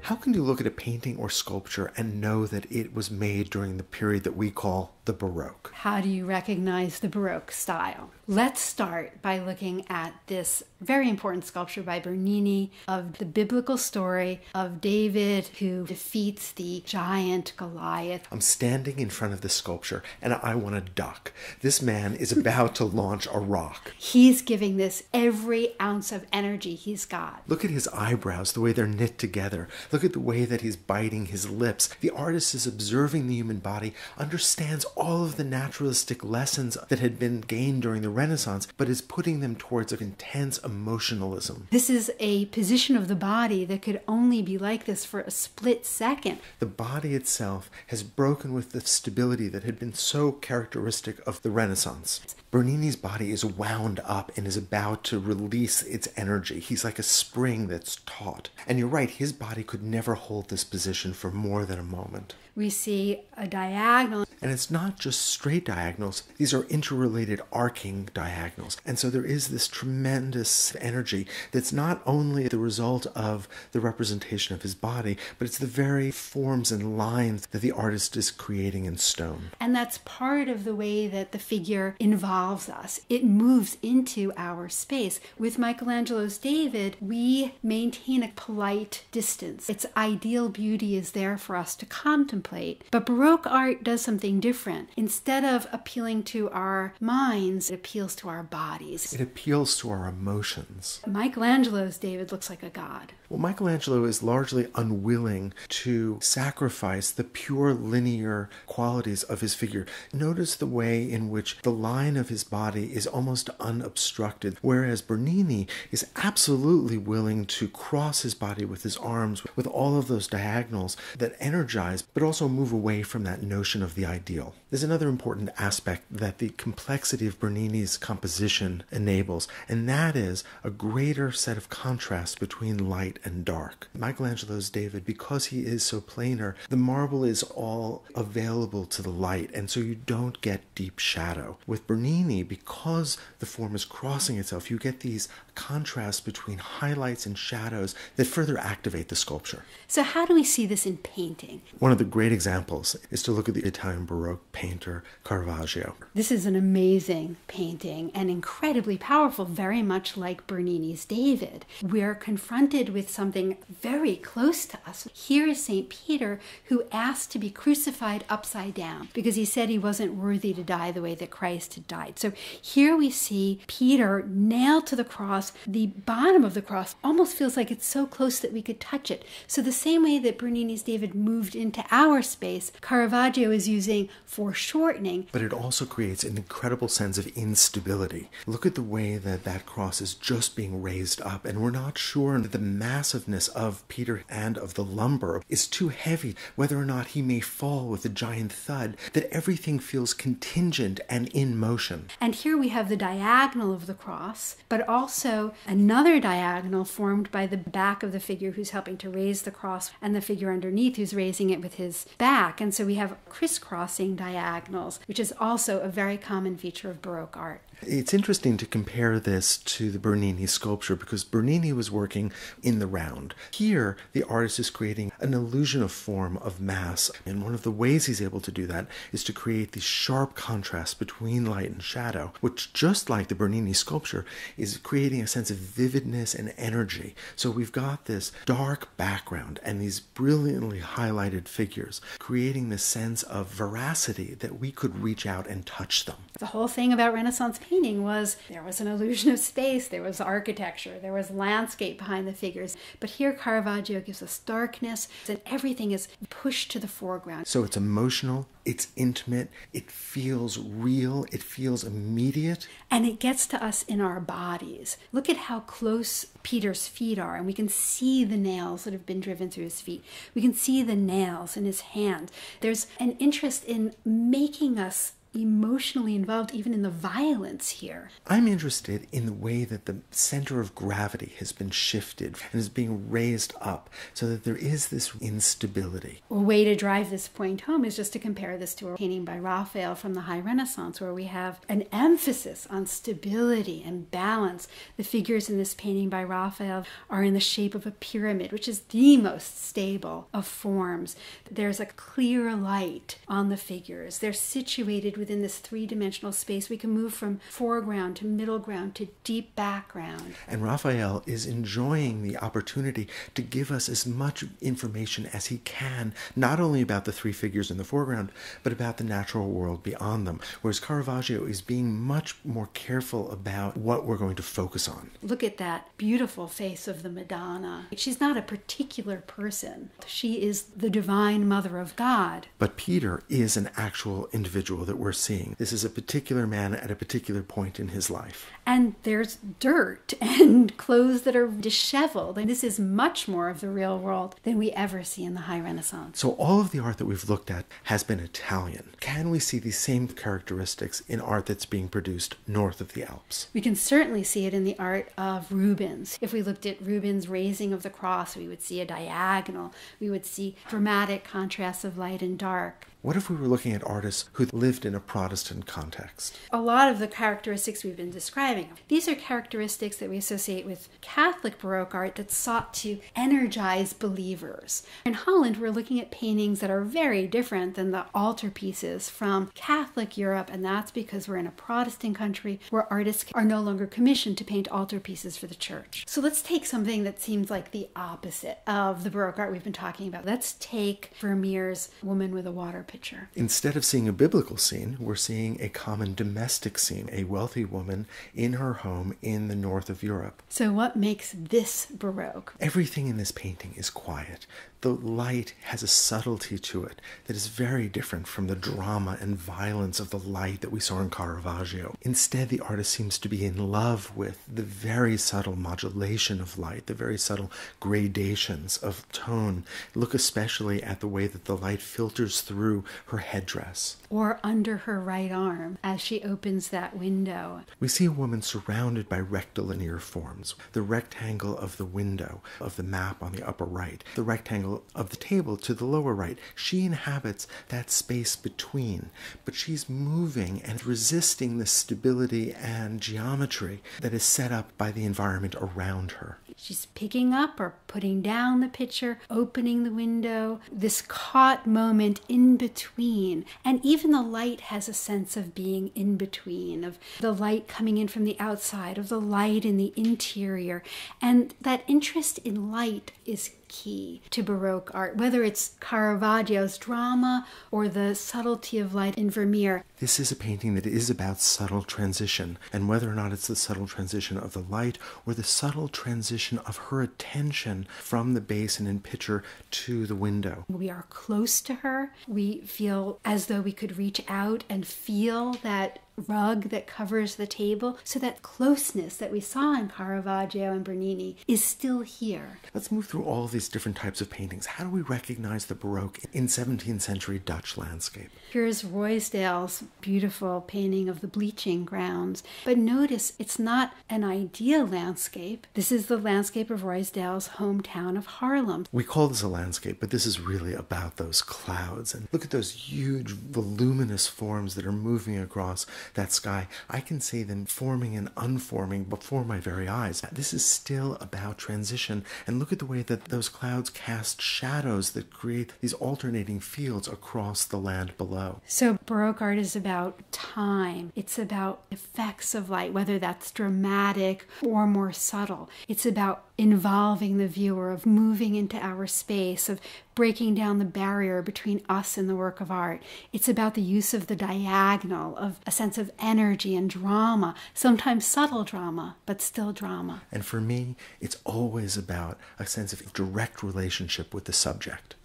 How can you look at a painting or sculpture and know that it was made during the period that we call the Baroque? How do you recognize the Baroque style? Let's start by looking at this very important sculpture by Bernini of the biblical story of David who defeats the giant Goliath. I'm standing in front of this sculpture and I want to duck. This man is about to launch a rock. He's giving this every ounce of energy he's got. Look at his eyebrows, the way they're knit together. Look at the way that he's biting his lips. The artist is observing the human body, understands all of the naturalistic lessons that had been gained during the Renaissance, but is putting them towards an intense emotionalism. This is a position of the body that could only be like this for a split second. The body itself has broken with the stability that had been so characteristic of the Renaissance. Bernini's body is wound up and is about to release its energy. He's like a spring that's taut. And you're right, his body could never hold this position for more than a moment. We see a diagonal. And it's not just straight diagonals. These are interrelated arcing diagonals. And so there is this tremendous energy that's not only the result of the representation of his body, but it's the very forms and lines that the artist is creating in stone. And that's part of the way that the figure involves us. It moves into our space. With Michelangelo's David, we maintain a polite distance. Its ideal beauty is there for us to contemplate. But Baroque art does something different. Instead of appealing to our minds, it appeals to our bodies. It appeals to our emotions. Michelangelo's David looks like a god. Well, Michelangelo is largely unwilling to sacrifice the pure linear qualities of his figure. Notice the way in which the line of his body is almost unobstructed, whereas Bernini is absolutely willing to cross his body with his arms, with all of those diagonals that energize, but also move away from that notion of the ideal. There's another important aspect that the complexity of Bernini's composition enables, and that is a greater set of contrast between light and dark. Michelangelo's David, because he is so planar, the marble is all available to the light, and so you don't get deep shadow. With Bernini, because the form is crossing itself, you get these contrasts between highlights and shadows that further activate the sculpture. So how do we see this in painting? One of the great examples is to look at the Italian Baroque painter Caravaggio. This is an amazing painting and incredibly powerful, very much like Bernini's David. We're confronted with something very close to us. Here is St. Peter, who asked to be crucified upside down because he said he wasn't worthy to die the way that Christ had died. So here we see Peter nailed to the cross. The bottom of the cross almost feels like it's so close that we could touch it. So the same way that Bernini's David moved into our space, Caravaggio is using foreshortening. But it also creates an incredible sense of instability. Look at the way that that cross is just being raised up, and we're not sure that the massiveness of Peter and of the lumber is too heavy, whether or not he may fall with a giant thud, that everything feels contingent and in motion. And here we have the diagonal of the cross, but also another diagonal formed by the back of the figure who's helping to raise the cross and the figure underneath who's raising it with his back. And so we have crisscrossing diagonals, which is also a very common feature of Baroque art. It's interesting to compare this to the Bernini sculpture because Bernini was working in the round. Here, the artist is creating an illusion of form, of mass. And one of the ways he's able to do that is to create these sharp contrasts between light and shadow, which, just like the Bernini sculpture, is creating a sense of vividness and energy. So we've got this dark background and these brilliantly highlighted figures, creating this sense of veracity that we could reach out and touch them. The whole thing about Renaissance painting was there was an illusion of space, there was architecture, there was landscape behind the figures. But here Caravaggio gives us darkness and everything is pushed to the foreground. So it's emotional, it's intimate, it feels real, it feels immediate. And it gets to us in our bodies. Look at how close Peter's feet are, and we can see the nails that have been driven through his feet. We can see the nails in his hand. There's an interest in making us emotionally involved even in the violence here. I'm interested in the way that the center of gravity has been shifted and is being raised up so that there is this instability. A way to drive this point home is just to compare this to a painting by Raphael from the High Renaissance, where we have an emphasis on stability and balance. The figures in this painting by Raphael are in the shape of a pyramid, which is the most stable of forms. There's a clear light on the figures. They're situated within this three-dimensional space. We can move from foreground to middle ground to deep background. And Raphael is enjoying the opportunity to give us as much information as he can, not only about the three figures in the foreground, but about the natural world beyond them, whereas Caravaggio is being much more careful about what we're going to focus on. Look at that beautiful face of the Madonna. She's not a particular person. She is the divine mother of God. But Peter is an actual individual that we're seeing. This is a particular man at a particular point in his life. And there's dirt and clothes that are disheveled. And this is much more of the real world than we ever see in the High Renaissance. So all of the art that we've looked at has been Italian. Can we see these same characteristics in art that's being produced north of the Alps? We can certainly see it in the art of Rubens. If we looked at Rubens' raising of the cross, we would see a diagonal. We would see dramatic contrasts of light and dark. What if we were looking at artists who lived in a Protestant context? A lot of the characteristics we've been describing, these are characteristics that we associate with Catholic Baroque art that sought to energize believers. In Holland, we're looking at paintings that are very different than the altarpieces from Catholic Europe, and that's because we're in a Protestant country where artists are no longer commissioned to paint altarpieces for the church. So let's take something that seems like the opposite of the Baroque art we've been talking about. Let's take Vermeer's Woman with a Water Pitcher. Instead of seeing a biblical scene, we're seeing a common domestic scene, a wealthy woman in her home in the north of Europe. So what makes this Baroque? Everything in this painting is quiet. The light has a subtlety to it that is very different from the drama and violence of the light that we saw in Caravaggio. Instead, the artist seems to be in love with the very subtle modulation of light, the very subtle gradations of tone. Look especially at the way that the light filters through her headdress. Or under her right arm as she opens that window. We see a woman surrounded by rectilinear forms. The rectangle of the window, of the map on the upper right, the rectangle of the table to the lower right. She inhabits that space between, but she's moving and resisting the stability and geometry that is set up by the environment around her. She's picking up or putting down the picture, opening the window, this caught moment in between. And even the light has a sense of being in between, of the light coming in from the outside, of the light in the interior. And that interest in light is key to Baroque art, whether it's Caravaggio's drama or the subtlety of light in Vermeer. This is a painting that is about subtle transition, and whether or not it's the subtle transition of the light or the subtle transition of her attention from the basin and pitcher to the window. We are close to her. We feel as though we could reach out and feel that rug that covers the table. So that closeness that we saw in Caravaggio and Bernini is still here. Let's move through all of these different types of paintings. How do we recognize the Baroque in 17th century Dutch landscape? Here's Ruysdael's beautiful painting of the bleaching grounds. But notice it's not an ideal landscape. This is the landscape of Ruysdael's hometown of Haarlem. We call this a landscape, but this is really about those clouds. And look at those huge, voluminous forms that are moving across that sky. I can see them forming and unforming before my very eyes. This is still about transition. And look at the way that those clouds cast shadows that create these alternating fields across the land below. So Baroque art is about time. It's about effects of light, whether that's dramatic or more subtle. It's about involving the viewer, of moving into our space, of breaking down the barrier between us and the work of art. It's about the use of the diagonal, of a sense of energy and drama, sometimes subtle drama, but still drama. And for me, it's always about a sense of direct relationship with the subject.